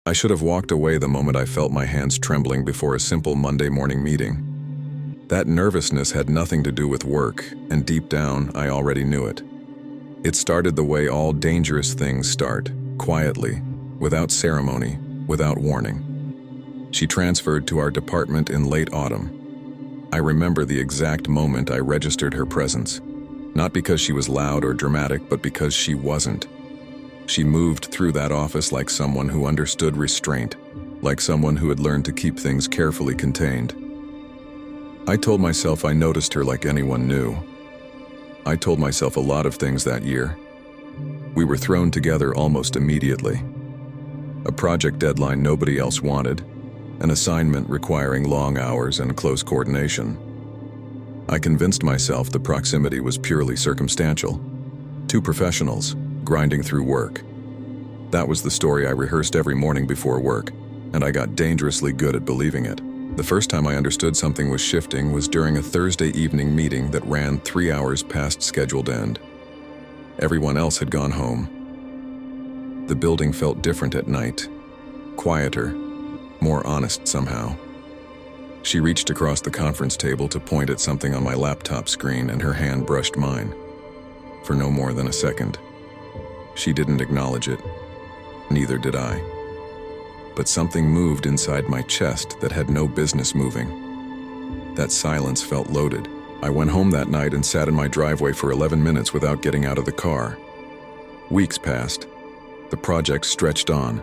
I should have walked away the moment I felt my hands trembling before a simple Monday morning meeting. That nervousness had nothing to do with work, and deep down, I already knew it. It started the way all dangerous things start, quietly, without ceremony, without warning. She transferred to our department in late autumn. I remember the exact moment I registered her presence, not because she was loud or dramatic, but because she wasn't. She moved through that office like someone who understood restraint, like someone who had learned to keep things carefully contained. I told myself I noticed her like anyone knew. I told myself a lot of things that year. We were thrown together almost immediately. A project deadline nobody else wanted, an assignment requiring long hours and close coordination. I convinced myself the proximity was purely circumstantial. Two professionals, grinding through work. That was the story I rehearsed every morning before work, and I got dangerously good at believing it. The first time I understood something was shifting was during a Thursday evening meeting that ran 3 hours past scheduled end. Everyone else had gone home. The building felt different at night, quieter, more honest somehow. She reached across the conference table to point at something on my laptop screen, and her hand brushed mine. For no more than a second. She didn't acknowledge it. Neither did I. But something moved inside my chest that had no business moving. That silence felt loaded. I went home that night and sat in my driveway for 11 minutes without getting out of the car. Weeks passed. The project stretched on.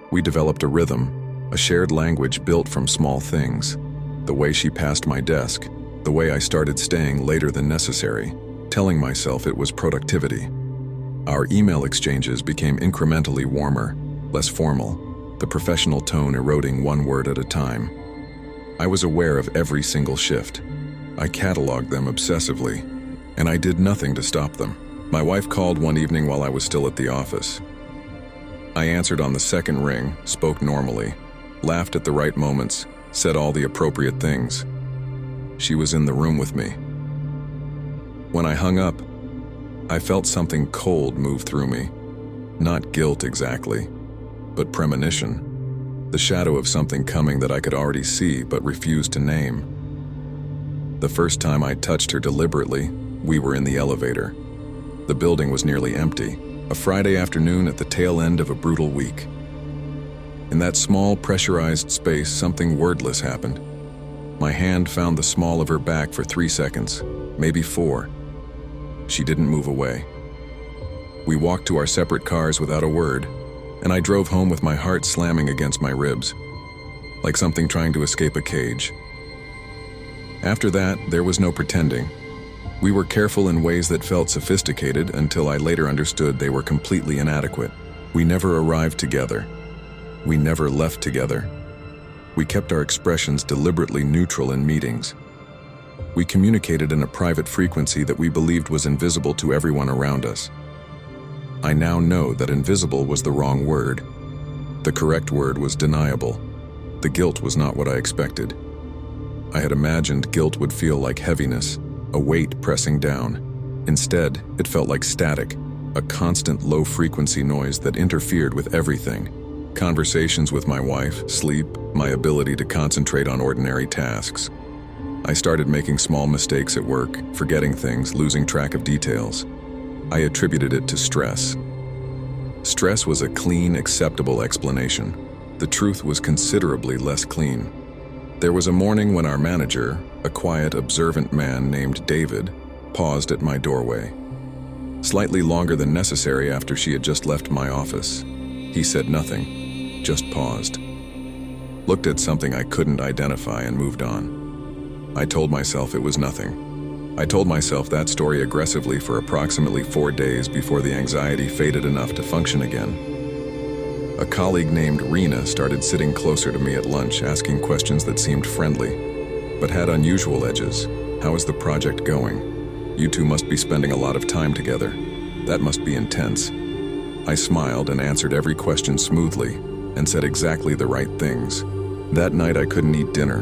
We developed a rhythm, a shared language built from small things. The way she passed my desk, the way I started staying later than necessary, telling myself it was productivity. Our email exchanges became incrementally warmer, less formal, the professional tone eroding one word at a time. I was aware of every single shift. I cataloged them obsessively, and I did nothing to stop them. My wife called one evening while I was still at the office. I answered on the second ring, spoke normally, laughed at the right moments, said all the appropriate things. She was in the room with me. When I hung up, I felt something cold move through me. Not guilt exactly, but premonition. The shadow of something coming that I could already see but refused to name. The first time I touched her deliberately, we were in the elevator. The building was nearly empty, a Friday afternoon at the tail end of a brutal week. In that small, pressurized space, something wordless happened. My hand found the small of her back for 3 seconds, maybe 4. She didn't move away. We walked to our separate cars without a word, and I drove home with my heart slamming against my ribs, like something trying to escape a cage. After that, there was no pretending. We were careful in ways that felt sophisticated until I later understood they were completely inadequate. We never arrived together. We never left together. We kept our expressions deliberately neutral in meetings. We communicated in a private frequency that we believed was invisible to everyone around us. I now know that invisible was the wrong word. The correct word was deniable. The guilt was not what I expected. I had imagined guilt would feel like heaviness, a weight pressing down. Instead, it felt like static, a constant low-frequency noise that interfered with everything. Conversations with my wife, sleep, my ability to concentrate on ordinary tasks. I started making small mistakes at work, forgetting things, losing track of details. I attributed it to stress. Stress was a clean, acceptable explanation. The truth was considerably less clean. There was a morning when our manager, a quiet, observant man named David, paused at my doorway. Slightly longer than necessary after she had just left my office. He said nothing, just paused. Looked at something I couldn't identify and moved on. I told myself it was nothing. I told myself that story aggressively for approximately 4 days before the anxiety faded enough to function again. A colleague named Rena started sitting closer to me at lunch, asking questions that seemed friendly, but had unusual edges. How is the project going? You two must be spending a lot of time together. That must be intense. I smiled and answered every question smoothly and said exactly the right things. That night I couldn't eat dinner.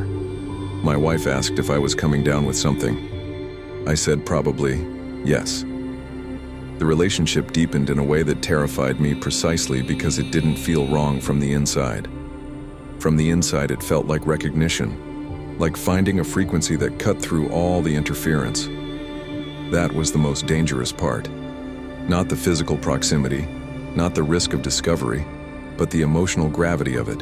My wife asked if I was coming down with something. I said probably yes. The relationship deepened in a way that terrified me precisely because it didn't feel wrong from the inside. From the inside, it felt like recognition, like finding a frequency that cut through all the interference. That was the most dangerous part. Not the physical proximity, not the risk of discovery, but the emotional gravity of it.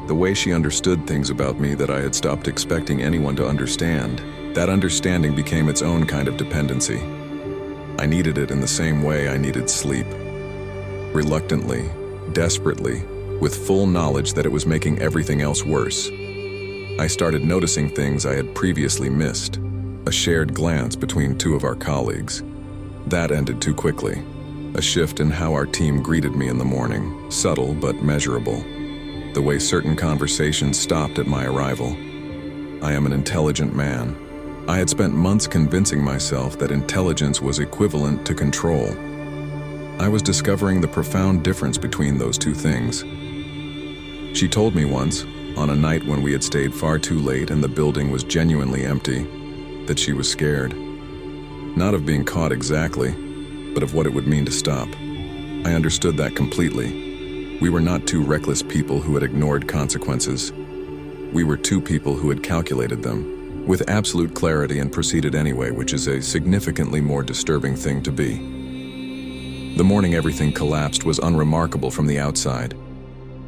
The way she understood things about me that I had stopped expecting anyone to understand, that understanding became its own kind of dependency. I needed it in the same way I needed sleep. Reluctantly, desperately, with full knowledge that it was making everything else worse. I started noticing things I had previously missed. A shared glance between two of our colleagues. That ended too quickly. A shift in how our team greeted me in the morning, subtle but measurable. The way certain conversations stopped at my arrival. I am an intelligent man. I had spent months convincing myself that intelligence was equivalent to control. I was discovering the profound difference between those two things. She told me once, on a night when we had stayed far too late and the building was genuinely empty, that she was scared. Not of being caught exactly, but of what it would mean to stop. I understood that completely. We were not two reckless people who had ignored consequences. We were two people who had calculated them, with absolute clarity and proceeded anyway, which is a significantly more disturbing thing to be. The morning everything collapsed was unremarkable from the outside.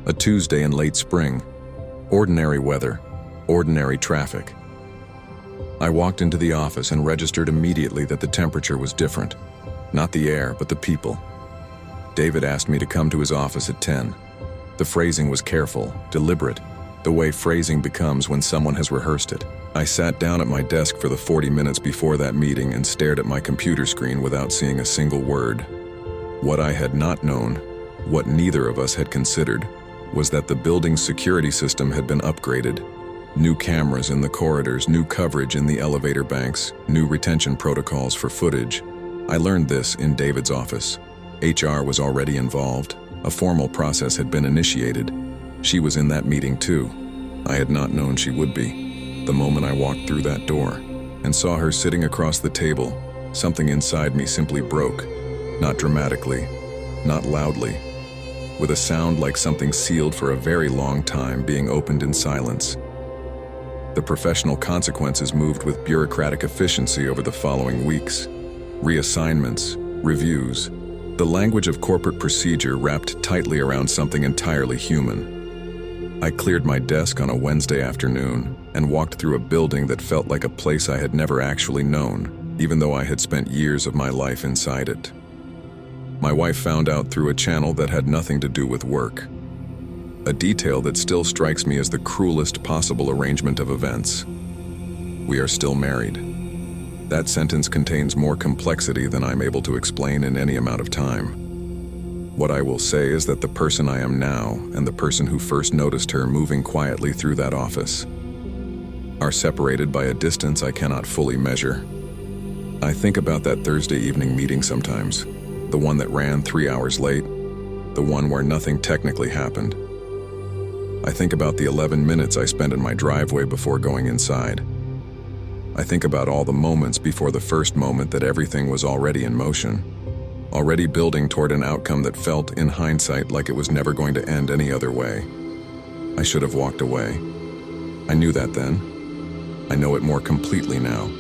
A Tuesday in late spring. Ordinary weather, ordinary traffic. I walked into the office and registered immediately that the temperature was different. Not the air, but the people. David asked me to come to his office at 10. The phrasing was careful, deliberate, the way phrasing becomes when someone has rehearsed it. I sat down at my desk for the 40 minutes before that meeting and stared at my computer screen without seeing a single word. What I had not known, what neither of us had considered, was that the building's security system had been upgraded. New cameras in the corridors, new coverage in the elevator banks, new retention protocols for footage. I learned this in David's office. HR was already involved. A formal process had been initiated. She was in that meeting too. I had not known she would be. The moment I walked through that door and saw her sitting across the table, something inside me simply broke. Not dramatically, not loudly, with a sound like something sealed for a very long time being opened in silence. The professional consequences moved with bureaucratic efficiency over the following weeks. Reassignments, reviews, the language of corporate procedure wrapped tightly around something entirely human. I cleared my desk on a Wednesday afternoon and walked through a building that felt like a place I had never actually known, even though I had spent years of my life inside it. My wife found out through a channel that had nothing to do with work. A detail that still strikes me as the cruelest possible arrangement of events. We are still married. That sentence contains more complexity than I'm able to explain in any amount of time. What I will say is that the person I am now and the person who first noticed her moving quietly through that office are separated by a distance I cannot fully measure. I think about that Thursday evening meeting sometimes, the one that ran 3 hours late, the one where nothing technically happened. I think about the 11 minutes I spent in my driveway before going inside. I think about all the moments before the first moment that everything was already in motion, already building toward an outcome that felt, in hindsight, like it was never going to end any other way. I should have walked away. I knew that then. I know it more completely now.